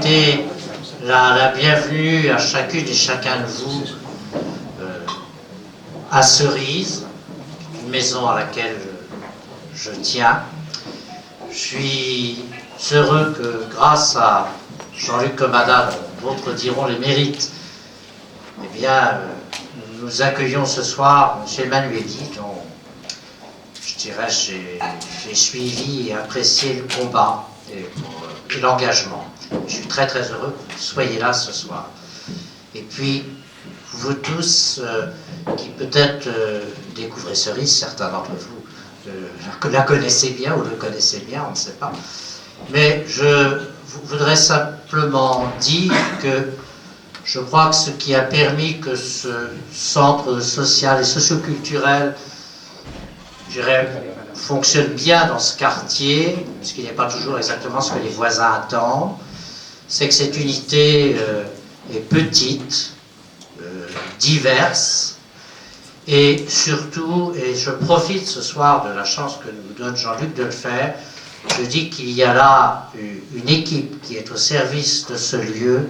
souhaiter la bienvenue à chacune et chacun de vous à Cerise, une maison à laquelle je tiens. Je suis heureux que, grâce à Jean-Luc Comada, dont d'autres diront les mérites, eh bien, nous accueillons ce soir M. Emmanuelli, dont je dirais j'ai suivi et apprécié le combat et l'engagement. Je suis très très heureux que vous soyez là ce soir. Et puis, vous tous qui peut-être découvrez Cerise, certains d'entre vous la connaissez bien ou le connaissez bien, on ne sait pas. Mais je voudrais simplement dire que je crois que ce qui a permis que ce centre social et socioculturel, je dirais, fonctionne bien dans ce quartier, puisqu'il n'est pas toujours exactement ce que les voisins attendent, c'est que cette unité est petite, diverse, et surtout, et je profite ce soir de la chance que nous donne Jean-Luc de le faire, je dis qu'il y a là une équipe qui est au service de ce lieu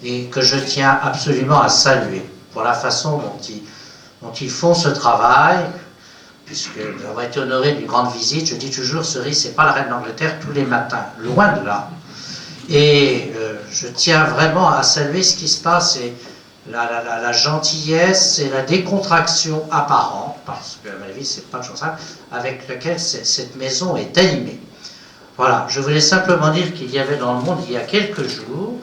et que je tiens absolument à saluer pour la façon dont ils font ce travail, puisque nous avons été honorés d'une grande visite. Je dis toujours, Cerise, c'est pas la reine d'Angleterre tous les matins, loin de là. Et je tiens vraiment à saluer ce qui se passe et la gentillesse et la décontraction apparente, parce que à mon avis, c'est pas toujours ça, avec laquelle cette maison est animée. Voilà, je voulais simplement dire qu'il y avait dans le Monde, il y a quelques jours,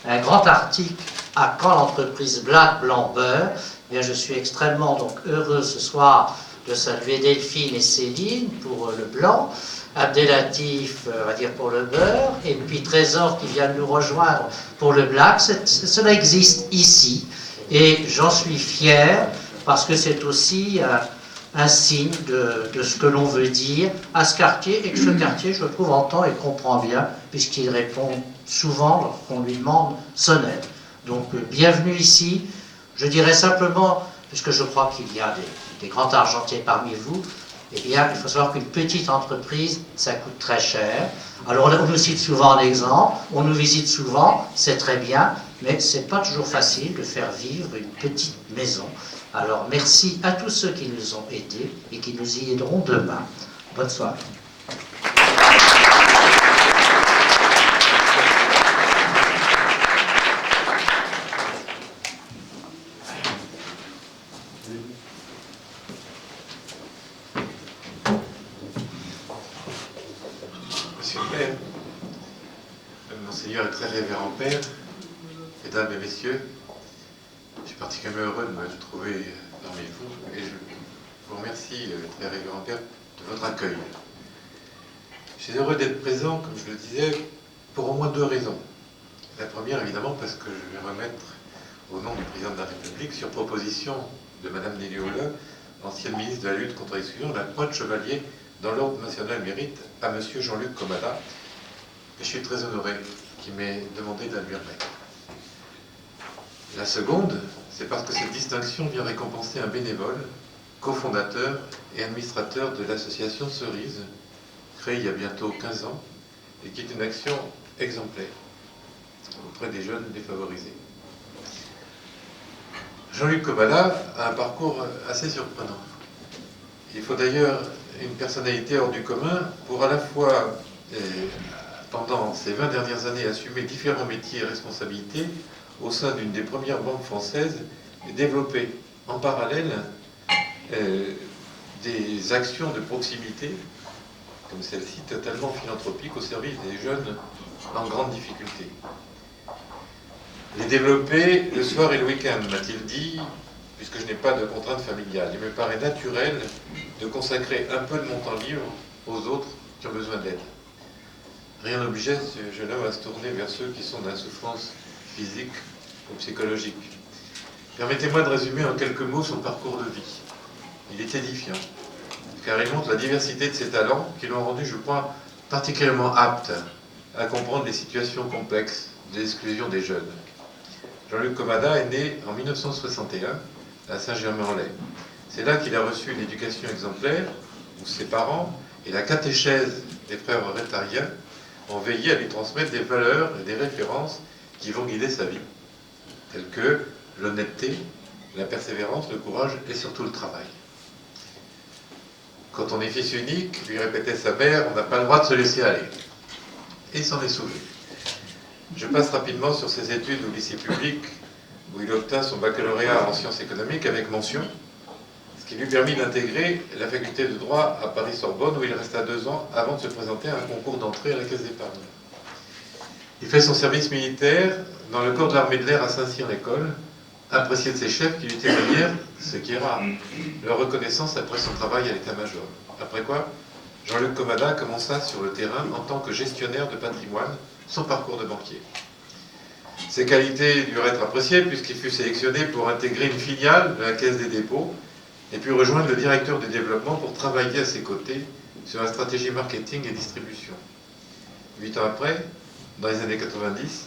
un grand article à quand l'entreprise Black Blanc Beurre. Eh bien, je suis extrêmement donc heureux ce soir de saluer Delphine et Céline pour le blanc, Abdelatif, on va dire, pour le beurre, et puis Trésor qui vient de nous rejoindre pour le black. Cela existe ici, et j'en suis fier, parce que c'est aussi un signe de ce que l'on veut dire à ce quartier, et que ce quartier, je trouve, entend et comprend bien, puisqu'il répond souvent lorsqu'on lui demande son aide. Donc, bienvenue ici. Je dirais simplement, puisque je crois qu'il y a des grands argentiers parmi vous, eh bien, il faut savoir qu'une petite entreprise, ça coûte très cher. Alors, on nous cite souvent en exemple, on nous visite souvent, c'est très bien, mais c'est pas toujours facile de faire vivre une petite maison. Alors, merci à tous ceux qui nous ont aidés et qui nous y aideront demain. Bonne soirée. Monsieur le Père, Monseigneur est très révérend Père, Mesdames et Messieurs, je suis particulièrement heureux de me trouver parmi vous et je vous remercie, très révérend Père, de votre accueil. Je suis heureux d'être présent, comme je le disais, pour au moins deux raisons. La première, évidemment, parce que je vais remettre, au nom du Président de la République, sur proposition de Madame Nelly Ola, ancienne ministre de la lutte contre l'exclusion, la croix de chevalier dans l'ordre national mérite à Monsieur Jean-Luc Comada. Et je suis très honoré qu'il m'ait demandé de la lui remettre. La seconde, c'est parce que cette distinction vient récompenser un bénévole, cofondateur et administrateur de l'association Cerise, créée il y a bientôt 15 ans, et qui est une action exemplaire auprès des jeunes défavorisés. Jean-Luc Comada a un parcours assez surprenant. Il faut d'ailleurs une personnalité hors du commun pour à la fois, pendant ces 20 dernières années, assumer différents métiers et responsabilités au sein d'une des premières banques françaises et développer en parallèle des actions de proximité, comme celle-ci, totalement philanthropique au service des jeunes en grande difficulté. Les développer le soir et le week-end, m'a-t-il dit, puisque je n'ai pas de contraintes familiales. Il me paraît naturel de consacrer un peu de mon temps libre aux autres qui ont besoin d'aide. Rien n'obligeait ce jeune homme à se tourner vers ceux qui sont dans la souffrance physique ou psychologique. Permettez-moi de résumer en quelques mots son parcours de vie. Il est édifiant, car il montre la diversité de ses talents qui l'ont rendu, je crois, particulièrement apte à comprendre les situations complexes de l'exclusion des jeunes. Jean-Luc Comada est né en 1961 à Saint-Germain-en-Laye. C'est là qu'il a reçu une éducation exemplaire, où ses parents et la catéchèse des frères rétariens ont veillé à lui transmettre des valeurs et des références qui vont guider sa vie, tels que l'honnêteté, la persévérance, le courage et surtout le travail. Quand on est fils unique, lui répétait sa mère, on n'a pas le droit de se laisser aller. Et il s'en est souvenu. Je passe rapidement sur ses études au lycée public, où il obtint son baccalauréat en sciences économiques avec mention, ce qui lui permit d'intégrer la faculté de droit à Paris-Sorbonne, où il resta 2 ans avant de se présenter à un concours d'entrée à la Caisse d'épargne. Il fait son service militaire dans le corps de l'armée de l'air à Saint-Cyr-l'École, apprécié de ses chefs qui lui témoignèrent, ce qui est rare, leur reconnaissance après son travail à l'état-major. Après quoi, Jean-Luc Comada commença sur le terrain en tant que gestionnaire de patrimoine son parcours de banquier. Ses qualités durent être appréciées puisqu'il fut sélectionné pour intégrer une filiale de la Caisse des dépôts et puis rejoindre le directeur du développement pour travailler à ses côtés sur la stratégie marketing et distribution. 8 ans après, dans les années 90,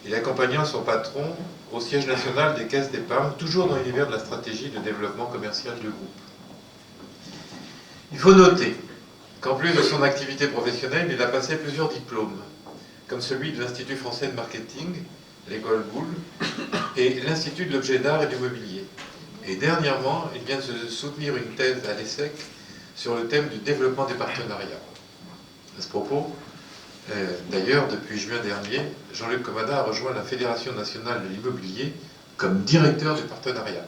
il accompagna son patron au siège national des caisses d'épargne, toujours dans l'univers de la stratégie de développement commercial du groupe. Il faut noter qu'en plus de son activité professionnelle, il a passé plusieurs diplômes, comme celui de l'Institut français de marketing, l'école Boulle, et l'Institut de l'objet d'art et du mobilier. Et dernièrement, il vient de se soutenir une thèse à l'ESSEC sur le thème du développement des partenariats. À ce propos, d'ailleurs, depuis juin dernier, Jean-Luc Comada a rejoint la Fédération nationale de l'immobilier comme directeur du partenariat.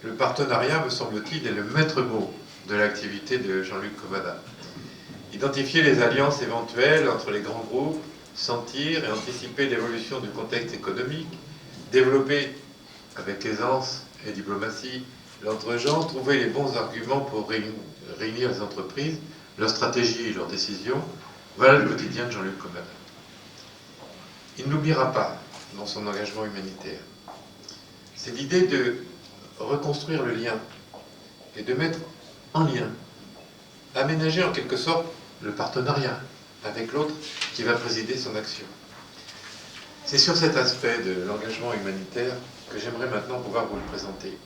Le partenariat, me semble-t-il, est le maître mot de l'activité de Jean-Luc Comada. Identifier les alliances éventuelles entre les grands groupes, sentir et anticiper l'évolution du contexte économique, développer avec aisance et diplomatie l'entre-gens, trouver les bons arguments pour réunir les entreprises, leurs stratégies et leurs décisions. Voilà le quotidien de Jean-Luc Comada. Il n'oubliera pas dans son engagement humanitaire. C'est l'idée de reconstruire le lien et de mettre en lien, aménager en quelque sorte le partenariat avec l'autre qui va présider son action. C'est sur cet aspect de l'engagement humanitaire que j'aimerais maintenant pouvoir vous le présenter.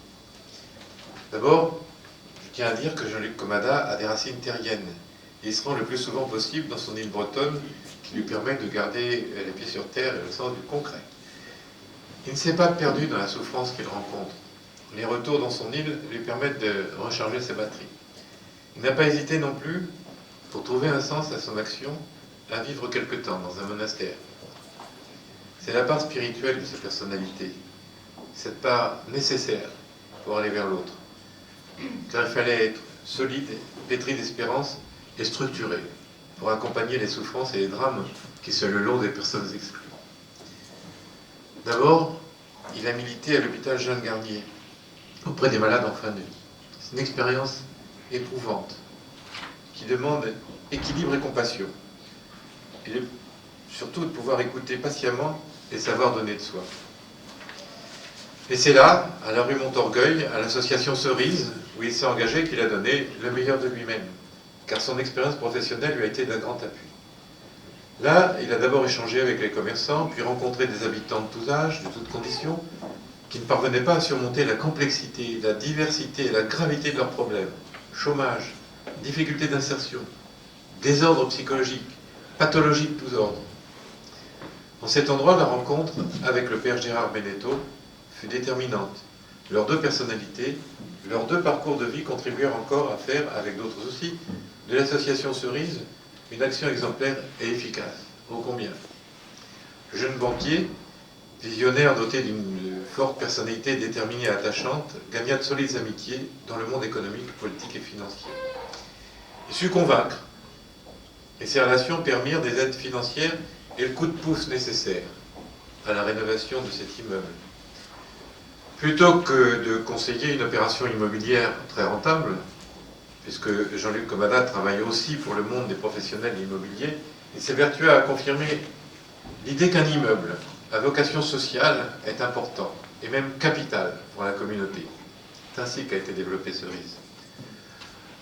D'abord, je tiens à dire que Jean-Luc Comada a des racines terriennes. Il se rend le plus souvent possible dans son île bretonne qui lui permet de garder les pieds sur terre et le sens du concret. Il ne s'est pas perdu dans la souffrance qu'il rencontre. Les retours dans son île lui permettent de recharger ses batteries. Il n'a pas hésité non plus, pour trouver un sens à son action, à vivre quelque temps dans un monastère. C'est la part spirituelle de sa personnalité, cette part nécessaire pour aller vers l'autre. Car il fallait être solide, pétri d'espérance et structuré pour accompagner les souffrances et les drames qui sont le lot des personnes exclues. D'abord, il a milité à l'hôpital Jeanne Garnier, auprès des malades en fin de vie. C'est une expérience éprouvante, qui demande équilibre et compassion. Et surtout de pouvoir écouter patiemment et savoir donner de soi. Et c'est là, à la rue Montorgueil, à l'association Cerise, où il s'est engagé, qu'il a donné le meilleur de lui-même, car son expérience professionnelle lui a été d'un grand appui. Là, il a d'abord échangé avec les commerçants, puis rencontré des habitants de tous âges, de toutes conditions, qui ne parvenaient pas à surmonter la complexité, la diversité et la gravité de leurs problèmes. Chômage, difficultés d'insertion, désordre psychologique, pathologie de tous ordres. En cet endroit, la rencontre avec le père Gérard Benetto fut déterminante. Leurs deux personnalités, leurs deux parcours de vie contribuèrent encore à faire, avec d'autres aussi, de l'association Cerise une action exemplaire et efficace. Ô combien. Le jeune banquier, visionnaire doté d'une forte personnalité déterminée et attachante, gagna de solides amitiés dans le monde économique, politique et financier. Il sut convaincre, et ces relations permirent des aides financières et le coup de pouce nécessaire à la rénovation de cet immeuble. Plutôt que de conseiller une opération immobilière très rentable, puisque Jean-Luc Comada travaille aussi pour le monde des professionnels de l'immobilier, il s'est vertueux à confirmer l'idée qu'un immeuble à vocation sociale est important, et même capital pour la communauté. C'est ainsi qu'a été développée Cerise.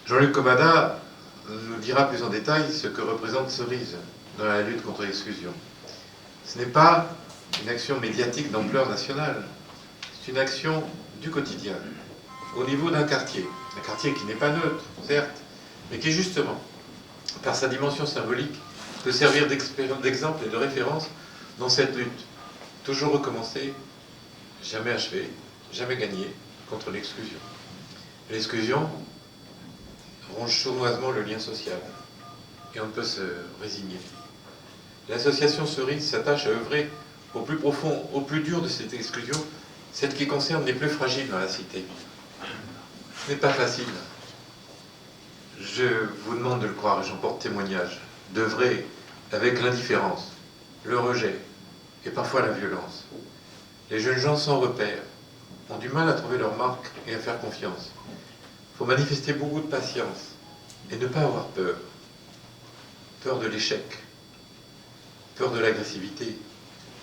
Jean-Luc Comada nous dira plus en détail ce que représente Cerise dans la lutte contre l'exclusion. Ce n'est pas une action médiatique d'ampleur nationale, c'est une action du quotidien, au niveau d'un quartier qui n'est pas neutre, certes, mais qui justement, par sa dimension symbolique, peut servir d'exemple et de référence dans cette lutte toujours recommencer, jamais achever, jamais gagner contre l'exclusion. L'exclusion ronge sournoisement le lien social et on ne peut se résigner. L'association Cerise s'attache à œuvrer au plus profond, au plus dur de cette exclusion, celle qui concerne les plus fragiles dans la cité. Ce n'est pas facile. Je vous demande de le croire, et j'en porte témoignage, d'œuvrer avec l'indifférence, le rejet et parfois la violence. Les jeunes gens sans repère ont du mal à trouver leur marque et à faire confiance. Il faut manifester beaucoup de patience et ne pas avoir peur. Peur de l'échec, peur de l'agressivité,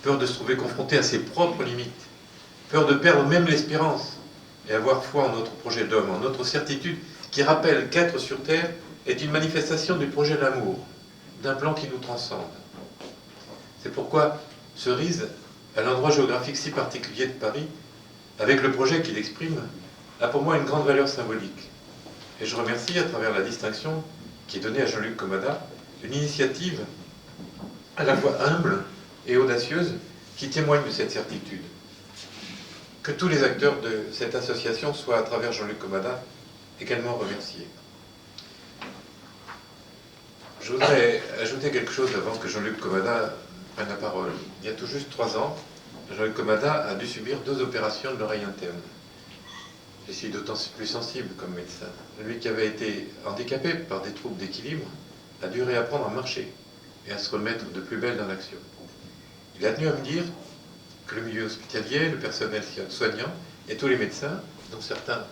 peur de se trouver confronté à ses propres limites, peur de perdre même l'espérance et avoir foi en notre projet d'homme, en notre certitude qui rappelle qu'être sur Terre est une manifestation du projet d'amour, d'un plan qui nous transcende. C'est pourquoi Cerise, à l'endroit géographique si particulier de Paris, avec le projet qu'il exprime, a pour moi une grande valeur symbolique. Et je remercie, à travers la distinction qui est donnée à Jean-Luc Comada, une initiative à la fois humble et audacieuse qui témoigne de cette certitude. Que tous les acteurs de cette association soient, à travers Jean-Luc Comada, également remerciés. Je voudrais ajouter quelque chose avant que Jean-Luc Comada prenne la parole. Il y a tout juste 3 ans, Jean-Luc Comada a dû subir 2 opérations de l'oreille interne. Je suis d'autant plus sensible comme médecin. Lui qui avait été handicapé par des troubles d'équilibre a dû réapprendre à marcher et à se remettre de plus belle dans l'action. Il a tenu à me dire que le milieu hospitalier, le personnel soignant et tous les médecins, dont certains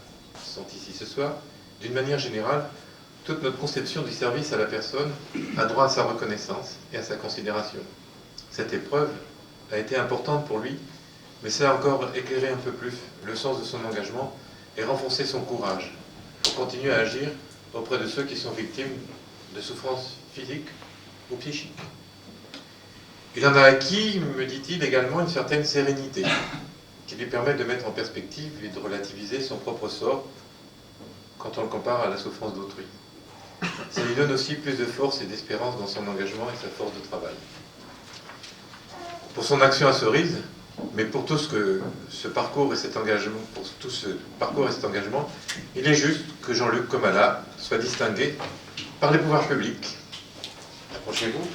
sont ici ce soir, d'une manière générale, toute notre conception du service à la personne a droit à sa reconnaissance et à sa considération. Cette épreuve a été importante pour lui, mais ça a encore éclairé un peu plus le sens de son engagement et renforcé son courage pour continuer à agir auprès de ceux qui sont victimes de souffrances physiques ou psychiques. Il en a acquis, me dit-il, également une certaine sérénité qui lui permet de mettre en perspective et de relativiser son propre sort quand on le compare à la souffrance d'autrui. Ça lui donne aussi plus de force et d'espérance dans son engagement et sa force de travail. Pour son action à Cerise, mais pour tout ce parcours et cet engagement, pour tout ce parcours et cet engagement, il est juste que Jean-Luc Comada soit distingué par les pouvoirs publics. Approchez-vous.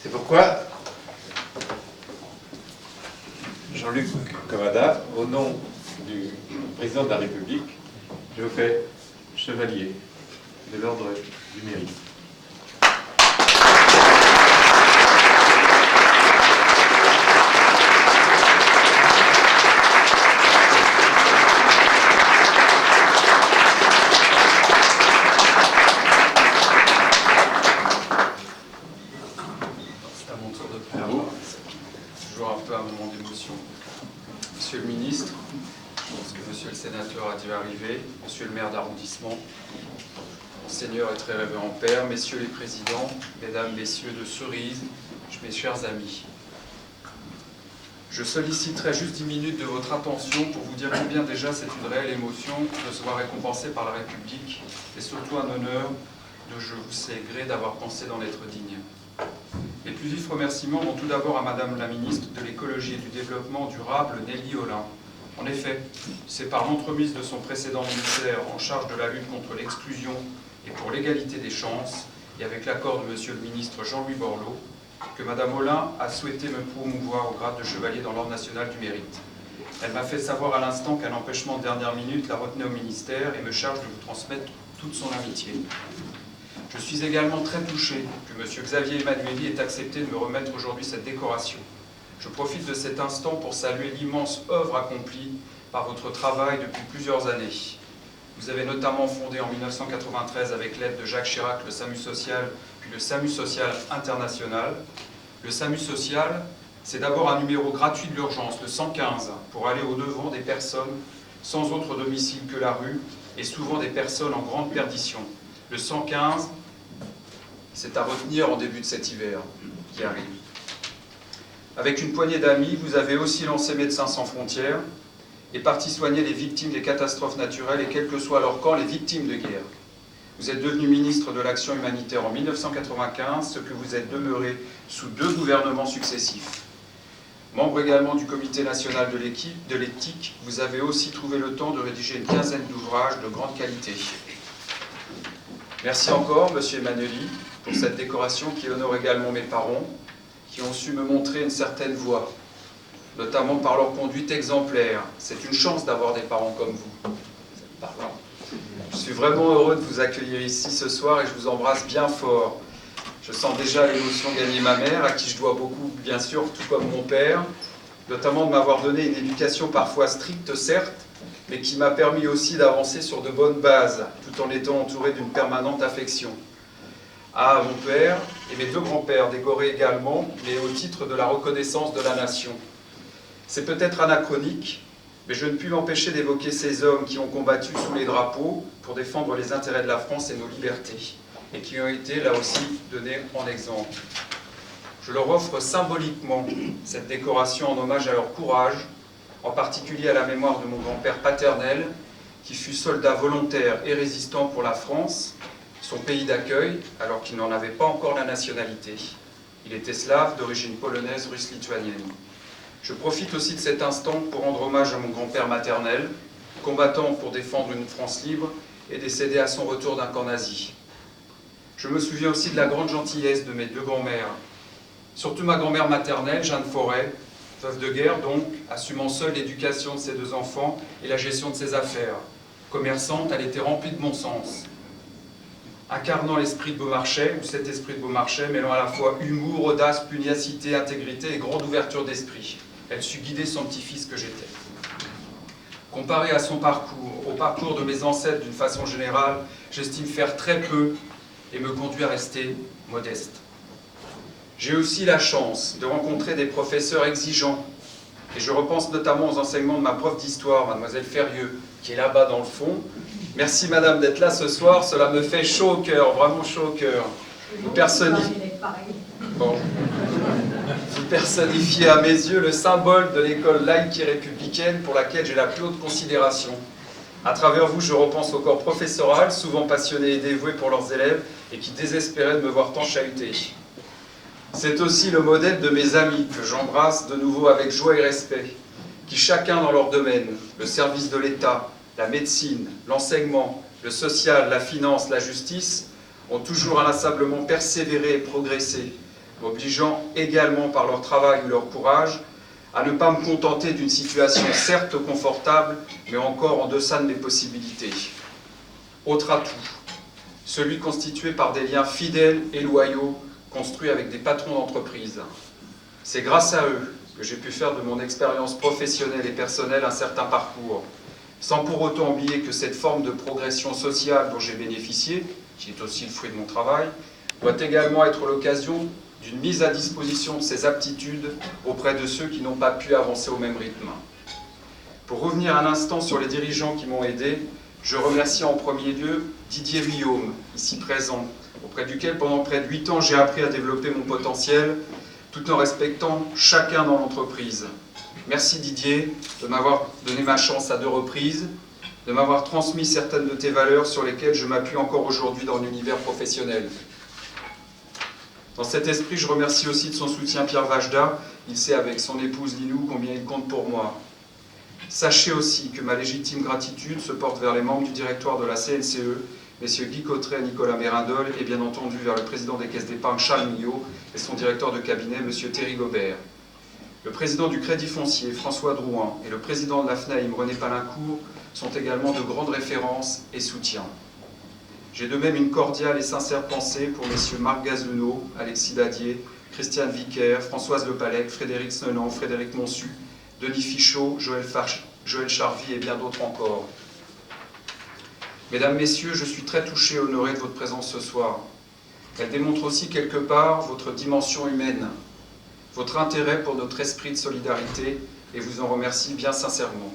C'est pourquoi Jean-Luc Comada, au nom du président de la République, je vous fais chevalier de l'ordre du mérite. Monsieur le ministre, je pense que monsieur le sénateur a dû arriver, monsieur le maire d'arrondissement, monseigneur et très révérend père, messieurs les présidents, mesdames, messieurs de Cerise, mes chers amis. Je solliciterai juste 10 minutes de votre attention pour vous dire combien déjà c'est une réelle émotion de se voir récompensé par la République et surtout un honneur de je vous sais gré d'avoir pensé d'en être digne. Les plus vifs remerciements vont tout d'abord à Madame la ministre de l'Écologie et du Développement durable, Nelly Olin. En effet, c'est par l'entremise de son précédent ministère en charge de la lutte contre l'exclusion et pour l'égalité des chances, et avec l'accord de Monsieur le ministre Jean-Louis Borloo, que Madame Olin a souhaité me promouvoir au grade de chevalier dans l'Ordre national du mérite. Elle m'a fait savoir à l'instant qu'un empêchement de dernière minute la retenait au ministère et me charge de vous transmettre toute son amitié. Je suis également très touché que M. Xavier Emmanueli ait accepté de me remettre aujourd'hui cette décoration. Je profite de cet instant pour saluer l'immense œuvre accomplie par votre travail depuis plusieurs années. Vous avez notamment fondé en 1993 avec l'aide de Jacques Chirac le SAMU social, puis le SAMU social international. Le SAMU social, c'est d'abord un numéro gratuit de l'urgence, le 115, pour aller au-devant des personnes sans autre domicile que la rue et souvent des personnes en grande perdition. Le 115, c'est à retenir en début de cet hiver qui arrive. Avec une poignée d'amis, vous avez aussi lancé Médecins sans frontières et parti soigner les victimes des catastrophes naturelles et quel que soit leur camp, les victimes de guerre. Vous êtes devenu ministre de l'Action humanitaire en 1995, ce que vous êtes demeuré sous 2 gouvernements successifs. Membre également du Comité national de l'éthique, vous avez aussi trouvé le temps de rédiger une quinzaine d'ouvrages de grande qualité. Merci encore, Monsieur Emmanueli, pour cette décoration qui honore également mes parents, qui ont su me montrer une certaine voie, notamment par leur conduite exemplaire. C'est une chance d'avoir des parents comme vous. Je suis vraiment heureux de vous accueillir ici ce soir et je vous embrasse bien fort. Je sens déjà l'émotion gagner ma mère, à qui je dois beaucoup, bien sûr, tout comme mon père, notamment de m'avoir donné une éducation parfois stricte, certes, mais qui m'a permis aussi d'avancer sur de bonnes bases, tout en étant entouré d'une permanente affection. À mon père et mes 2 grands-pères, décorés également, mais au titre de la reconnaissance de la nation. C'est peut-être anachronique, mais je ne puis m'empêcher d'évoquer ces hommes qui ont combattu sous les drapeaux pour défendre les intérêts de la France et nos libertés, et qui ont été là aussi donnés en exemple. Je leur offre symboliquement cette décoration en hommage à leur courage, en particulier à la mémoire de mon grand-père paternel, qui fut soldat volontaire et résistant pour la France, son pays d'accueil, alors qu'il n'en avait pas encore la nationalité. Il était slave d'origine polonaise, russe, lituanienne. Je profite aussi de cet instant pour rendre hommage à mon grand-père maternel, combattant pour défendre une France libre et décédé à son retour d'un camp nazi. Je me souviens aussi de la grande gentillesse de mes 2 grands-mères, surtout ma grand-mère maternelle, Jeanne Forêt, veuve de guerre donc, assumant seule l'éducation de ses 2 enfants et la gestion de ses affaires. Commerçante, elle était remplie de bon sens, incarnant l'esprit de Beaumarchais, ou cet esprit de Beaumarchais, mêlant à la fois humour, audace, pugnacité, intégrité et grande ouverture d'esprit. Elle sut guider son petit-fils que j'étais. Comparé à son parcours, au parcours de mes ancêtres d'une façon générale, j'estime faire très peu et me conduit à rester modeste. J'ai aussi la chance de rencontrer des professeurs exigeants, et je repense notamment aux enseignements de ma prof d'histoire, mademoiselle Ferrieux, qui est là-bas dans le fond. Merci madame d'être là ce soir, cela me fait chaud au cœur, vraiment chaud au cœur. Vous personnifiez à mes yeux le symbole de l'école laïque et républicaine pour laquelle j'ai la plus haute considération. À travers vous, je repense au corps professoral, souvent passionné et dévoué pour leurs élèves, et qui désespéraient de me voir tant chahuté. C'est aussi le modèle de mes amis, que j'embrasse de nouveau avec joie et respect, qui chacun dans leur domaine, le service de l'État, la médecine, l'enseignement, le social, la finance, la justice, ont toujours inlassablement persévéré et progressé, m'obligeant également par leur travail ou leur courage à ne pas me contenter d'une situation certes confortable, mais encore en deçà de mes possibilités. Autre atout, celui constitué par des liens fidèles et loyaux construits avec des patrons d'entreprise. C'est grâce à eux que j'ai pu faire de mon expérience professionnelle et personnelle un certain parcours, sans pour autant oublier que cette forme de progression sociale dont j'ai bénéficié, qui est aussi le fruit de mon travail, doit également être l'occasion d'une mise à disposition de ces aptitudes auprès de ceux qui n'ont pas pu avancer au même rythme. Pour revenir un instant sur les dirigeants qui m'ont aidé, je remercie en premier lieu Didier Guillaume, ici présent, auprès duquel pendant près de 8 ans j'ai appris à développer mon potentiel, tout en respectant chacun dans l'entreprise. Merci Didier de m'avoir donné ma chance à 2 reprises, de m'avoir transmis certaines de tes valeurs sur lesquelles je m'appuie encore aujourd'hui dans l'univers professionnel. Dans cet esprit, je remercie aussi de son soutien Pierre Vajda. Il sait avec son épouse Linou combien il compte pour moi. Sachez aussi que ma légitime gratitude se porte vers les membres du directoire de la CNCE, messieurs Guy Cotteret et Nicolas Mérindol, et bien entendu vers le président des caisses d'épargne Charles Millot et son directeur de cabinet, monsieur Thierry Gobert. Le président du Crédit Foncier, François Drouin, et le président de la FNAIM, René Palincourt, sont également de grandes références et soutiens. J'ai de même une cordiale et sincère pensée pour messieurs Marc Gazunot, Alexis Dadier, Christiane Vicaire, Françoise Lepalec, Frédéric Snelan, Frédéric Monsu, Denis Fichot, Joël Charvy et bien d'autres encore. Mesdames, Messieurs, je suis très touché et honoré de votre présence ce soir. Elle démontre aussi quelque part votre dimension humaine, votre intérêt pour notre esprit de solidarité, et vous en remercie bien sincèrement.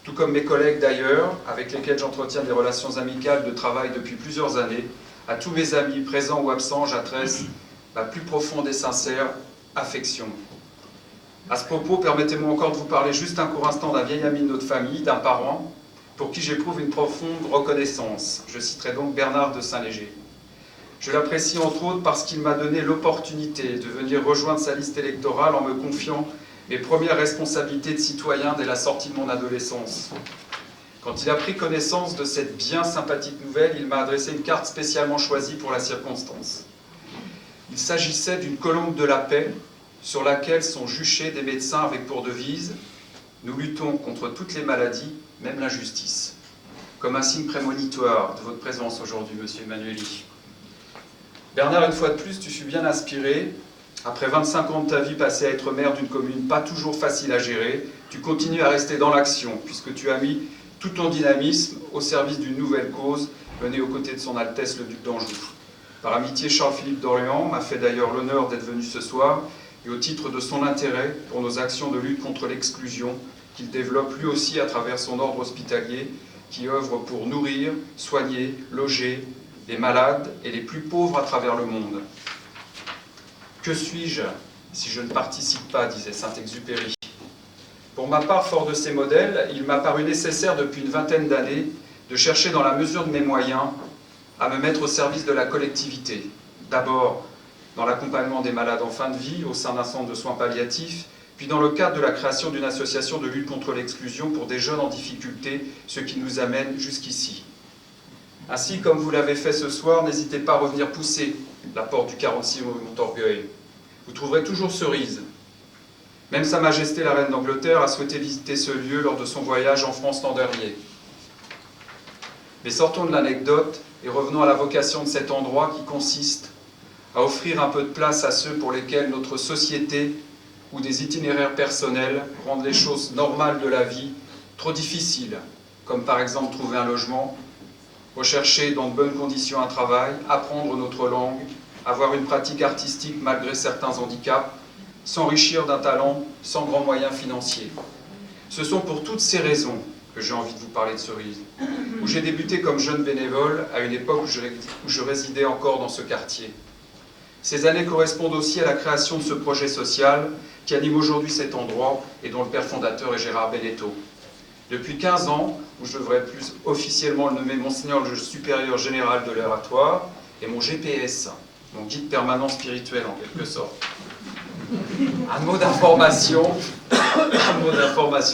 Tout comme mes collègues d'ailleurs, avec lesquels j'entretiens des relations amicales de travail depuis plusieurs années, à tous mes amis présents ou absents, j'adresse ma plus profonde et sincère affection. À ce propos, permettez-moi encore de vous parler juste un court instant d'un vieil ami de notre famille, d'un parent, pour qui j'éprouve une profonde reconnaissance. Je citerai donc Bernard de Saint-Léger. Je l'apprécie entre autres parce qu'il m'a donné l'opportunité de venir rejoindre sa liste électorale en me confiant mes premières responsabilités de citoyen dès la sortie de mon adolescence. Quand il a pris connaissance de cette bien sympathique nouvelle, il m'a adressé une carte spécialement choisie pour la circonstance. Il s'agissait d'une colombe de la paix sur laquelle sont juchés des médecins avec pour devise « Nous luttons contre toutes les maladies, même l'injustice », comme un signe prémonitoire de votre présence aujourd'hui, monsieur Emmanueli. Bernard, une fois de plus, tu suis bien inspiré. Après 25 ans de ta vie passée à être maire d'une commune pas toujours facile à gérer, tu continues à rester dans l'action, puisque tu as mis tout ton dynamisme au service d'une nouvelle cause menée aux côtés de son Altesse le Duc d'Anjou. Par amitié, Charles-Philippe d'Orléans m'a fait d'ailleurs l'honneur d'être venu ce soir, et au titre de son intérêt pour nos actions de lutte contre l'exclusion, qu'il développe lui aussi à travers son ordre hospitalier, qui œuvre pour nourrir, soigner, loger les malades et les plus pauvres à travers le monde. Que suis-je si je ne participe pas, disait Saint-Exupéry. Pour ma part, fort de ces modèles, il m'a paru nécessaire depuis une vingtaine d'années de chercher dans la mesure de mes moyens à me mettre au service de la collectivité. D'abord, dans l'accompagnement des malades en fin de vie au sein d'un centre de soins palliatifs, puis dans le cadre de la création d'une association de lutte contre l'exclusion pour des jeunes en difficulté, ce qui nous amène jusqu'ici. Ainsi, comme vous l'avez fait ce soir, n'hésitez pas à revenir pousser la porte du 46 rue Montorgueil. Vous trouverez toujours Cerise. Même Sa Majesté la Reine d'Angleterre a souhaité visiter ce lieu lors de son voyage en France l'an dernier. Mais sortons de l'anecdote et revenons à la vocation de cet endroit qui consiste à offrir un peu de place à ceux pour lesquels notre société ou des itinéraires personnels rendent les choses normales de la vie trop difficiles, comme par exemple trouver un logement, rechercher dans de bonnes conditions un travail, apprendre notre langue, avoir une pratique artistique malgré certains handicaps, s'enrichir d'un talent sans grands moyens financiers. Ce sont pour toutes ces raisons que j'ai envie de vous parler de Cerise, où j'ai débuté comme jeune bénévole à une époque où je résidais encore dans ce quartier. Ces années correspondent aussi à la création de ce projet social qui anime aujourd'hui cet endroit et dont le père fondateur est Gérard Beneteau. Depuis 15 ans, où je devrais plus officiellement le nommer Monseigneur le supérieur général de l'oratoire, et mon GPS, mon guide permanent spirituel en quelque sorte. Un mot d'information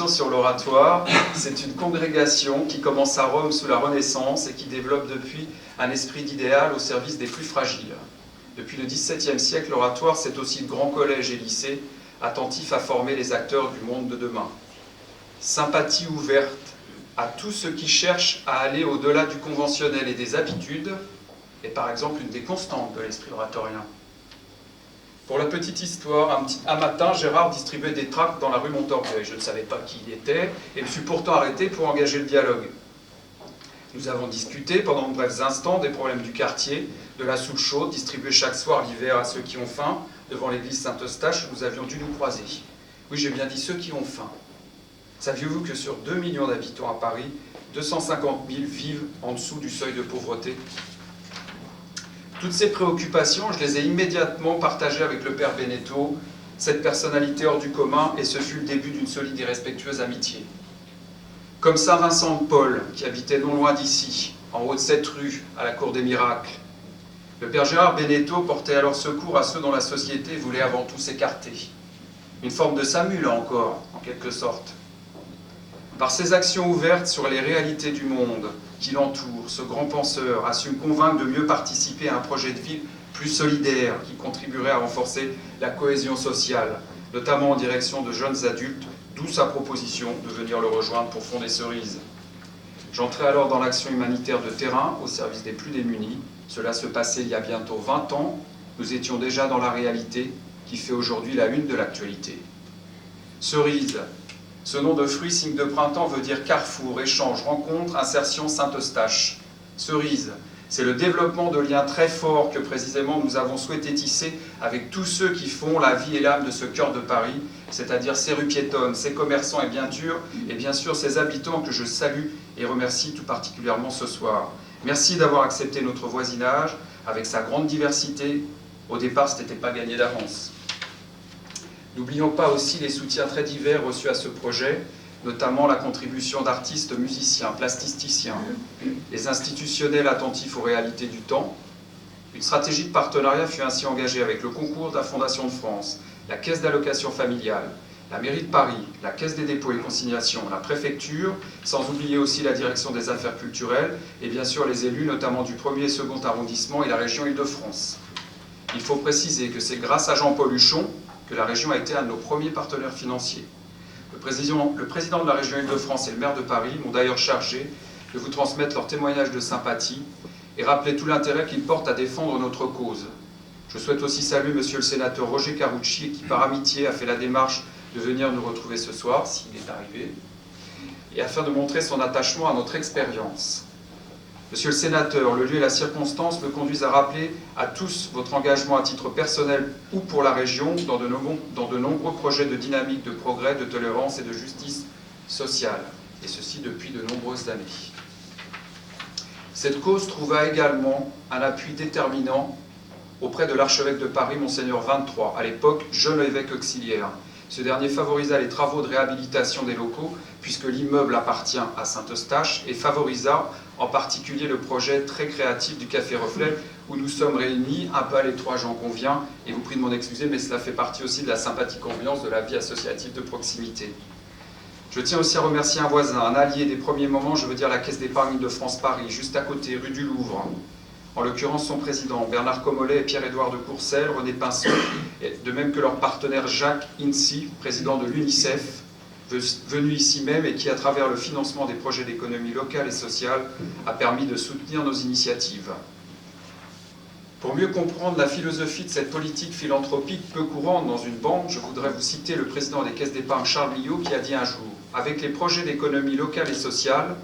sur l'oratoire. C'est une congrégation qui commence à Rome sous la Renaissance et qui développe depuis un esprit d'idéal au service des plus fragiles. Depuis le XVIIe siècle, l'oratoire, c'est aussi le grand collège et lycée, attentif à former les acteurs du monde de demain. Sympathie ouverte à tous ceux qui cherchent à aller au-delà du conventionnel et des habitudes, est par exemple une des constantes de l'esprit oratorien. Pour la petite histoire, un matin, Gérard distribuait des tracts dans la rue Montorgueil. Je ne savais pas qui il était et me suis pourtant arrêté pour engager le dialogue. Nous avons discuté pendant de brefs instants des problèmes du quartier, de la soupe chaude distribuée chaque soir l'hiver à ceux qui ont faim, devant l'église Saint-Eustache où nous avions dû nous croiser. Oui, j'ai bien dit ceux qui ont faim. Saviez-vous que sur 2 millions d'habitants à Paris, 250 000 vivent en dessous du seuil de pauvreté? Toutes ces préoccupations, je les ai immédiatement partagées avec le père Beneteau, cette personnalité hors du commun, et ce fut le début d'une solide et respectueuse amitié. Comme Saint Vincent de Paul, qui habitait non loin d'ici, en haut de cette rue, à la Cour des Miracles, le père Gérard Beneteau portait alors secours à ceux dont la société voulait avant tout s'écarter. Une forme de Samu, là encore, en quelque sorte. Par ses actions ouvertes sur les réalités du monde qui l'entoure, ce grand penseur a su me convaincre de mieux participer à un projet de ville plus solidaire qui contribuerait à renforcer la cohésion sociale, notamment en direction de jeunes adultes, d'où sa proposition de venir le rejoindre pour fonder Cerise. J'entrais alors dans l'action humanitaire de terrain au service des plus démunis. Cela se passait il y a bientôt 20 ans. Nous étions déjà dans la réalité qui fait aujourd'hui la une de l'actualité. Cerise, ce nom de fruit, signe de printemps, veut dire carrefour, échange, rencontre, insertion, Saint-Eustache. Cerise, c'est le développement de liens très forts que précisément nous avons souhaité tisser avec tous ceux qui font la vie et l'âme de ce cœur de Paris, c'est-à-dire ces rues piétonnes, ces commerçants et bien sûr ces habitants que je salue et remercie tout particulièrement ce soir. Merci d'avoir accepté notre voisinage avec sa grande diversité. Au départ, ce n'était pas gagné d'avance. N'oublions pas aussi les soutiens très divers reçus à ce projet, notamment la contribution d'artistes musiciens, plasticiens, les institutionnels attentifs aux réalités du temps. Une stratégie de partenariat fut ainsi engagée avec le concours de la Fondation de France, la Caisse d'allocation familiale, la mairie de Paris, la Caisse des dépôts et consignations, la préfecture, sans oublier aussi la direction des affaires culturelles et bien sûr les élus, notamment du 1er et 2e arrondissement et la région Île-de-France. Il faut préciser que c'est grâce à Jean-Paul Huchon que la région a été un de nos premiers partenaires financiers. Le président de la région Île-de-France et le maire de Paris m'ont d'ailleurs chargé de vous transmettre leur témoignage de sympathie et rappeler tout l'intérêt qu'ils portent à défendre notre cause. Je souhaite aussi saluer monsieur le sénateur Roger Carucci qui par amitié a fait la démarche de venir nous retrouver ce soir, s'il est arrivé, et afin de montrer son attachement à notre expérience. Monsieur le sénateur, le lieu et la circonstance me conduisent à rappeler à tous votre engagement à titre personnel ou pour la région dans de nombreux projets de dynamique, de progrès, de tolérance et de justice sociale, et ceci depuis de nombreuses années. Cette cause trouva également un appui déterminant auprès de l'archevêque de Paris, Monseigneur 23, à l'époque jeune évêque auxiliaire. Ce dernier favorisa les travaux de réhabilitation des locaux, puisque l'immeuble appartient à Saint-Eustache, et favorisa en particulier le projet très créatif du Café Reflet, où nous sommes réunis, un peu à l'étroit, j'en conviens, et vous prie de m'en excuser, mais cela fait partie aussi de la sympathique ambiance de la vie associative de proximité. Je tiens aussi à remercier un voisin, un allié des premiers moments, je veux dire la Caisse d'épargne de France Paris, juste à côté, rue du Louvre. En l'occurrence son président, Bernard Comollet et Pierre-Édouard de Courcelles, René Pinceau, de même que leur partenaire Jacques Incy, président de l'UNICEF, venu ici même et qui, à travers le financement des projets d'économie locale et sociale, a permis de soutenir nos initiatives. Pour mieux comprendre la philosophie de cette politique philanthropique peu courante dans une banque, je voudrais vous citer le président des caisses d'épargne Charles Millot qui a dit un jour « Avec les projets d'économie locale et sociale,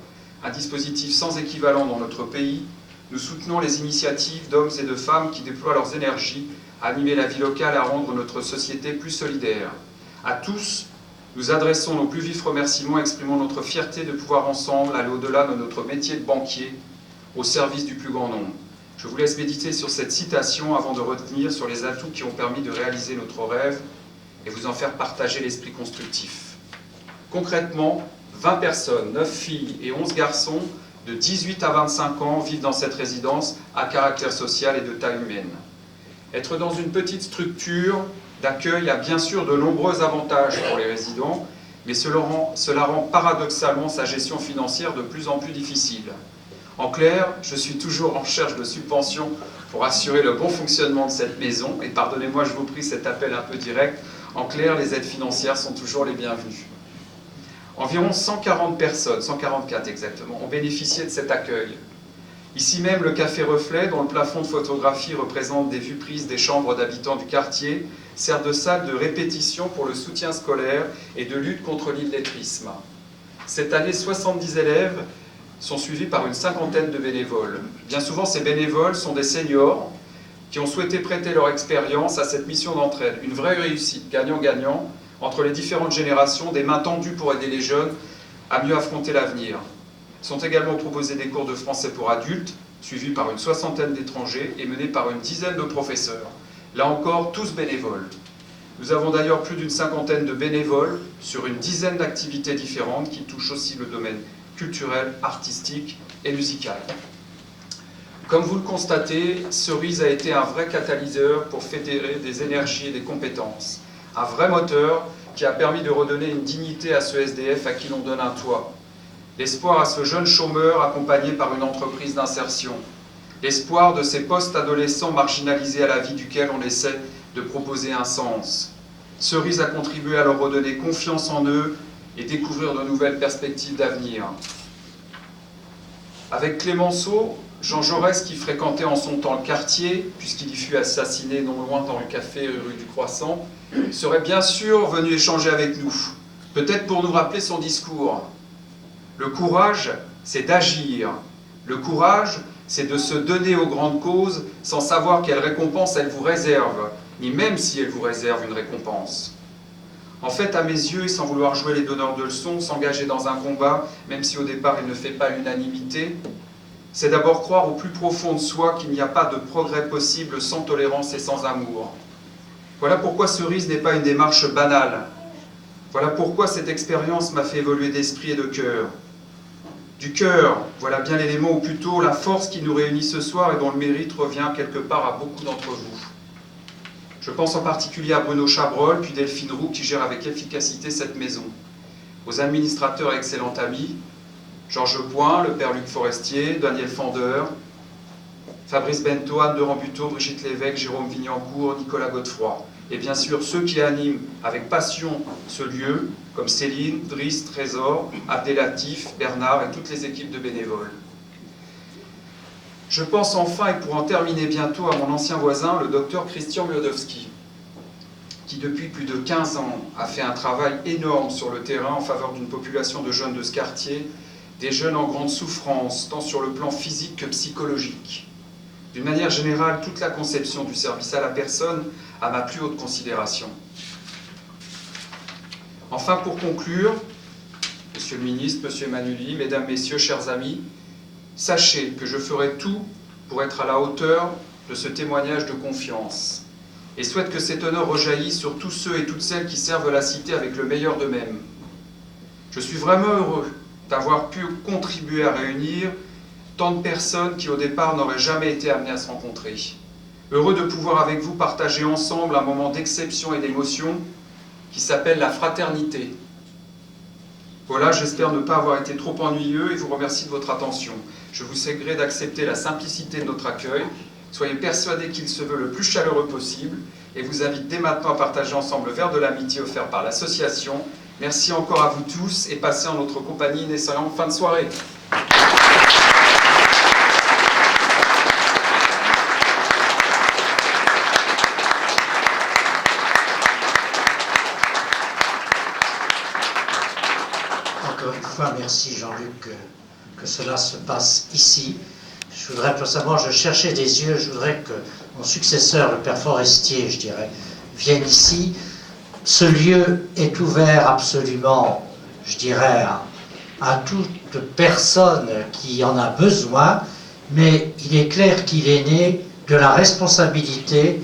un dispositif sans équivalent dans notre pays, nous soutenons les initiatives d'hommes et de femmes qui déploient leurs énergies à animer la vie locale et à rendre notre société plus solidaire. À tous, nous adressons nos plus vifs remerciements et exprimons notre fierté de pouvoir ensemble aller au-delà de notre métier de banquier au service du plus grand nombre. » Je vous laisse méditer sur cette citation avant de revenir sur les atouts qui ont permis de réaliser notre rêve et vous en faire partager l'esprit constructif. Concrètement, 20 personnes, 9 filles et 11 garçons de 18 à 25 ans vivent dans cette résidence à caractère social et de taille humaine. Être dans une petite structure d'accueil a bien sûr de nombreux avantages pour les résidents, mais cela rend paradoxalement sa gestion financière de plus en plus difficile. En clair, je suis toujours en recherche de subventions pour assurer le bon fonctionnement de cette maison, et pardonnez-moi, je vous prie cet appel un peu direct, en clair, les aides financières sont toujours les bienvenues. Environ 140 personnes, 144 exactement, ont bénéficié de cet accueil. Ici même, le Café Reflet, dont le plafond de photographie représente des vues prises des chambres d'habitants du quartier, sert de salle de répétition pour le soutien scolaire et de lutte contre l'illettrisme. Cette année, 70 élèves sont suivis par une cinquantaine de bénévoles. Bien souvent, ces bénévoles sont des seniors qui ont souhaité prêter leur expérience à cette mission d'entraide. Une vraie réussite, gagnant-gagnant, entre les différentes générations, des mains tendues pour aider les jeunes à mieux affronter l'avenir. Sont également proposés des cours de français pour adultes, suivis par une soixantaine d'étrangers et menés par une dizaine de professeurs. Là encore, tous bénévoles. Nous avons d'ailleurs plus d'une cinquantaine de bénévoles sur une dizaine d'activités différentes qui touchent aussi le domaine culturel, artistique et musical. Comme vous le constatez, Cerise a été un vrai catalyseur pour fédérer des énergies et des compétences. Un vrai moteur qui a permis de redonner une dignité à ce SDF à qui l'on donne un toit. L'espoir à ce jeune chômeur accompagné par une entreprise d'insertion. L'espoir de ces post-adolescents marginalisés à la vie duquel on essaie de proposer un sens. Cerise a contribué à leur redonner confiance en eux et découvrir de nouvelles perspectives d'avenir. Avec Clémenceau, Jean Jaurès, qui fréquentait en son temps le quartier, puisqu'il y fut assassiné non loin dans le café rue du Croissant, serait bien sûr venu échanger avec nous, peut-être pour nous rappeler son discours. Le courage, c'est d'agir. Le courage, c'est de se donner aux grandes causes sans savoir quelle récompense elle vous réserve, ni même si elle vous réserve une récompense. En fait, à mes yeux, et sans vouloir jouer les donneurs de leçons, s'engager dans un combat, même si au départ il ne fait pas l'unanimité, c'est d'abord croire au plus profond de soi qu'il n'y a pas de progrès possible sans tolérance et sans amour. Voilà pourquoi Cerise n'est pas une démarche banale. Voilà pourquoi cette expérience m'a fait évoluer d'esprit et de cœur. Du cœur, voilà bien l'élément, ou plutôt la force qui nous réunit ce soir et dont le mérite revient quelque part à beaucoup d'entre vous. Je pense en particulier à Bruno Chabrol, puis Delphine Roux, qui gère avec efficacité cette maison. Aux administrateurs et excellents amis, Georges Point, le père Luc Forestier, Daniel Fandeur, Fabrice Bento, Anne de Rambuteau, Brigitte Lévesque, Jérôme Vignancourt, Nicolas Godefroy. Et bien sûr, ceux qui animent avec passion ce lieu, comme Céline, Driss, Trésor, Abdelatif, Bernard et toutes les équipes de bénévoles. Je pense enfin, et pour en terminer bientôt, à mon ancien voisin, le docteur Christian Miodowski, qui depuis plus de 15 ans a fait un travail énorme sur le terrain en faveur d'une population de jeunes de ce quartier, des jeunes en grande souffrance, tant sur le plan physique que psychologique. D'une manière générale, toute la conception du service à la personne a ma plus haute considération. Enfin, pour conclure, Monsieur le ministre, Monsieur Emmanueli, Mesdames, Messieurs, chers amis, sachez que je ferai tout pour être à la hauteur de ce témoignage de confiance et souhaite que cet honneur rejaillisse sur tous ceux et toutes celles qui servent la cité avec le meilleur d'eux-mêmes. Je suis vraiment heureux d'avoir pu contribuer à réunir tant de personnes qui au départ n'auraient jamais été amenées à se rencontrer. Heureux de pouvoir avec vous partager ensemble un moment d'exception et d'émotion qui s'appelle la fraternité. Voilà, j'espère ne pas avoir été trop ennuyeux et vous remercie de votre attention. Je vous sais gré d'accepter la simplicité de notre accueil. Soyez persuadés qu'il se veut le plus chaleureux possible et vous invite dès maintenant à partager ensemble le verre de l'amitié offert par l'association. Merci encore à vous tous et passez en notre compagnie une excellente fin de soirée. Encore une fois, merci Jean-Luc que cela se passe ici. Je voudrais, pour savoir, je cherchais des yeux, je voudrais que mon successeur, le père Forestier, je dirais, vienne ici. Ce lieu est ouvert absolument, je dirais, à toute personne qui en a besoin, mais il est clair qu'il est né de la responsabilité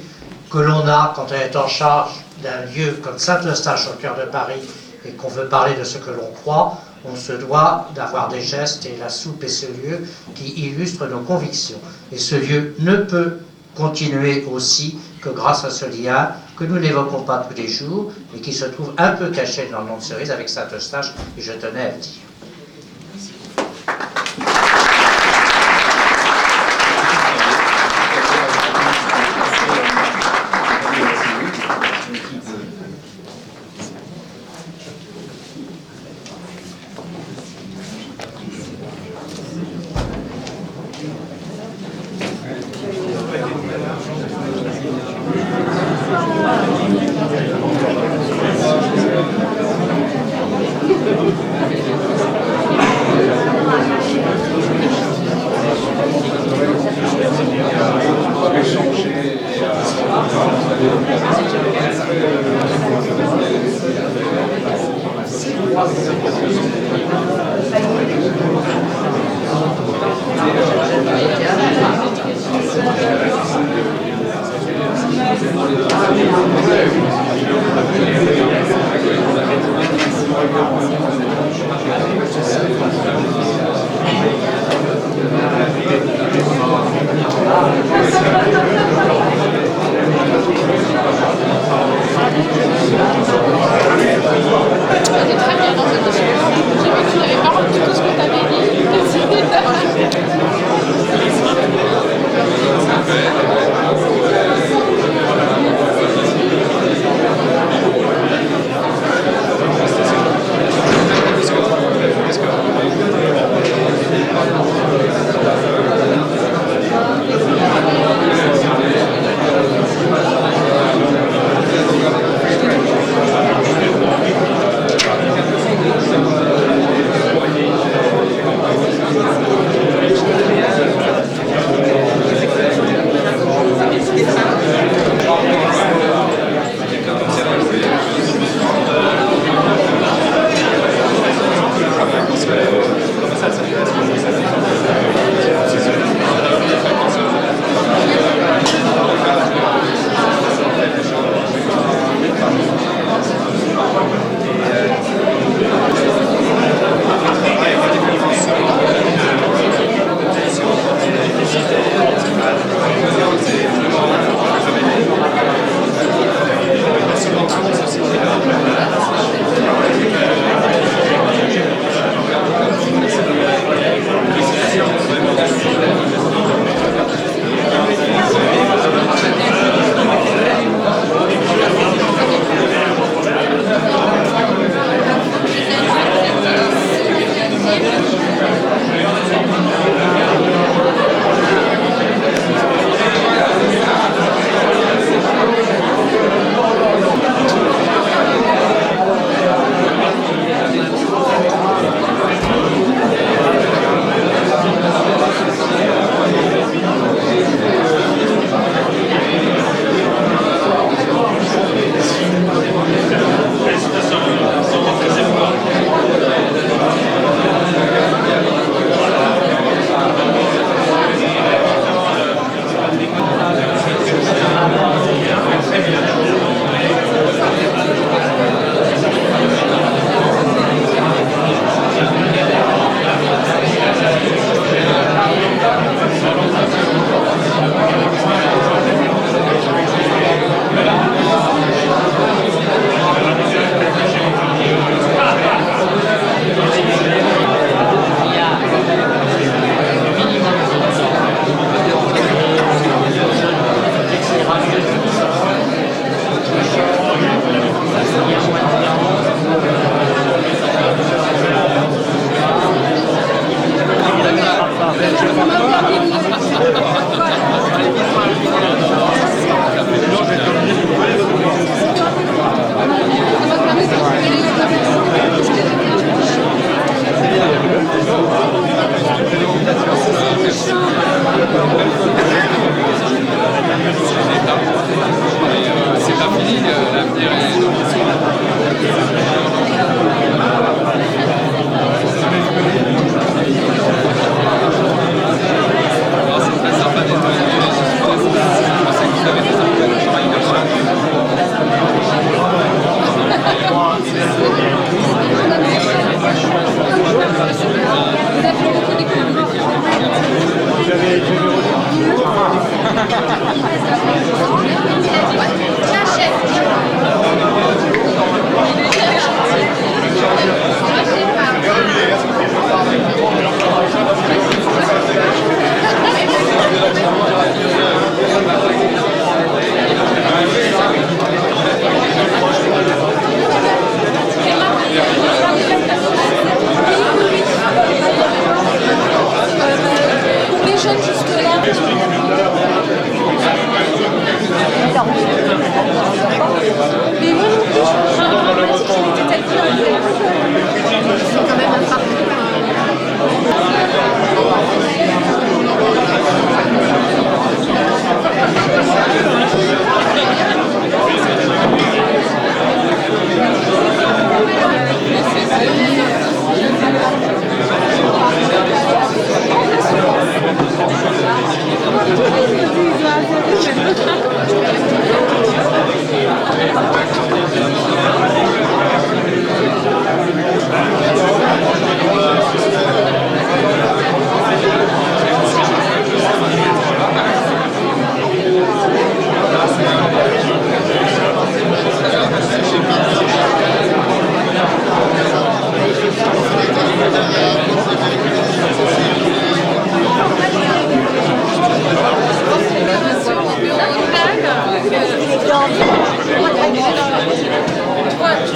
que l'on a quand on est en charge d'un lieu comme Saint-Eustache au cœur de Paris et qu'on veut parler de ce que l'on croit. On se doit d'avoir des gestes et la soupe est ce lieu qui illustre nos convictions. Et ce lieu ne peut continuer aussi que grâce à ce lien que nous n'évoquons pas tous les jours, mais qui se trouve un peu caché dans le nom de Cerise avec Saint-Eustache, et je tenais à le dire.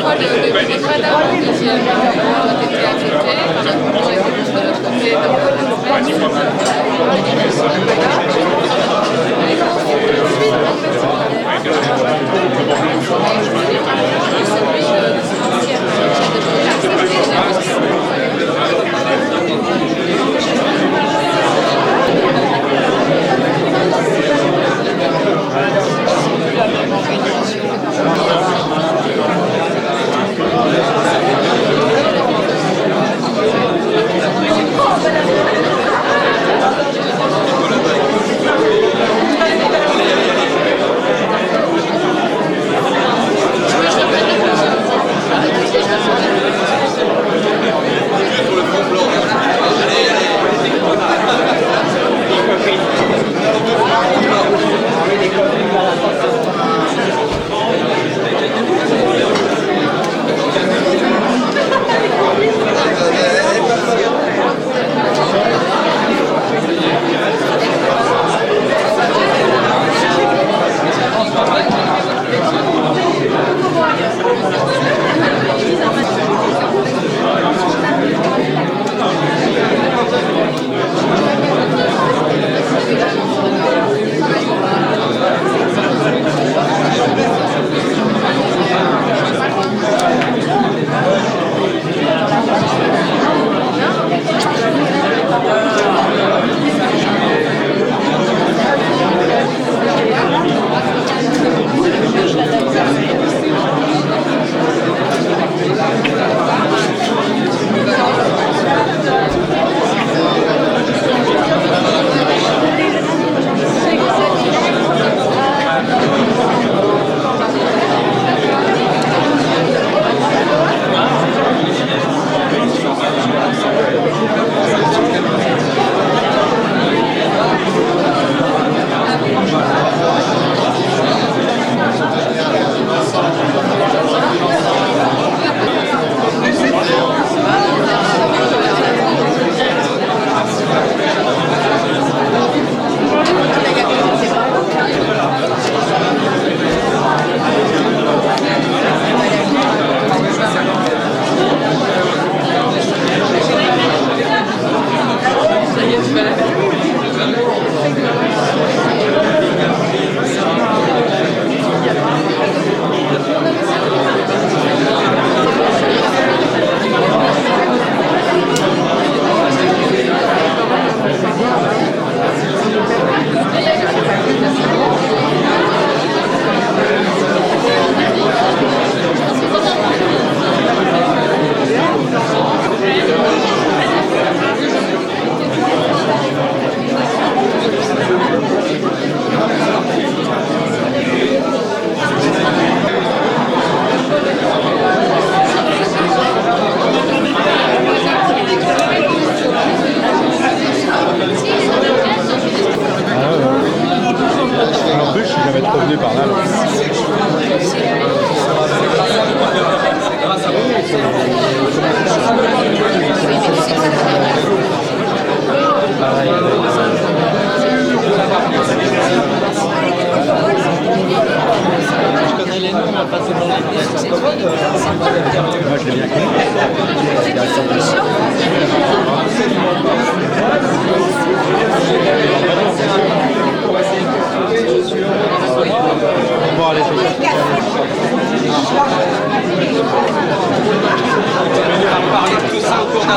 fois le retraite avant le deuxième a été accepté, on a toujours été tous de notre côté dans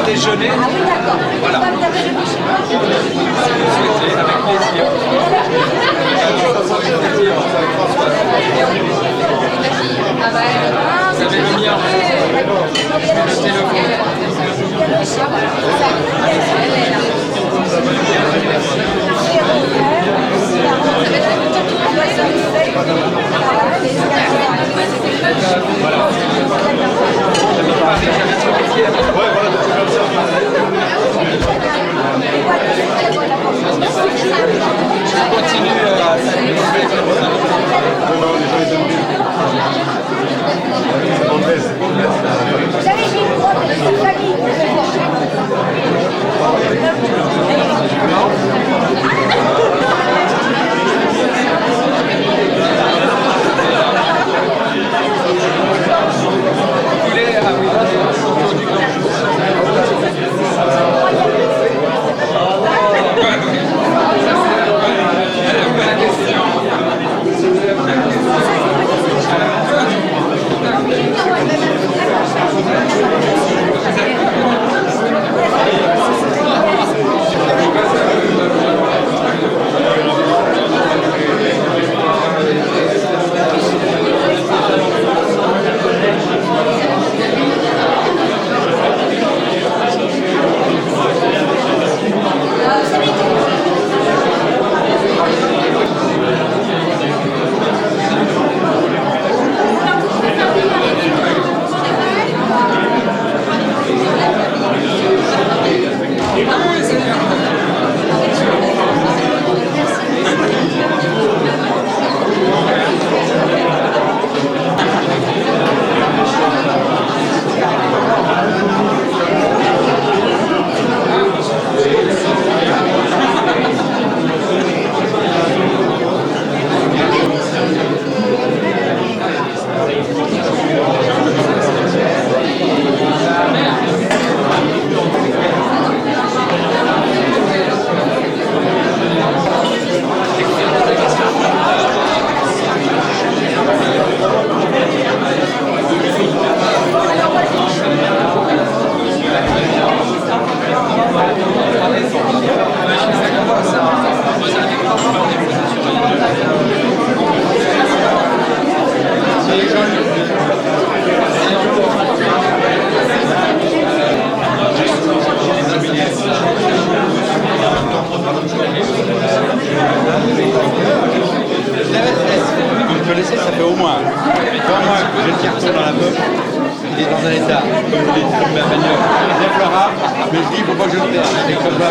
déjeuner. Voilà. Avec plaisir. Vous avez le mien. il est dans un état déplorable, mais je dis, faut pas que je le perde. C'est comme ça.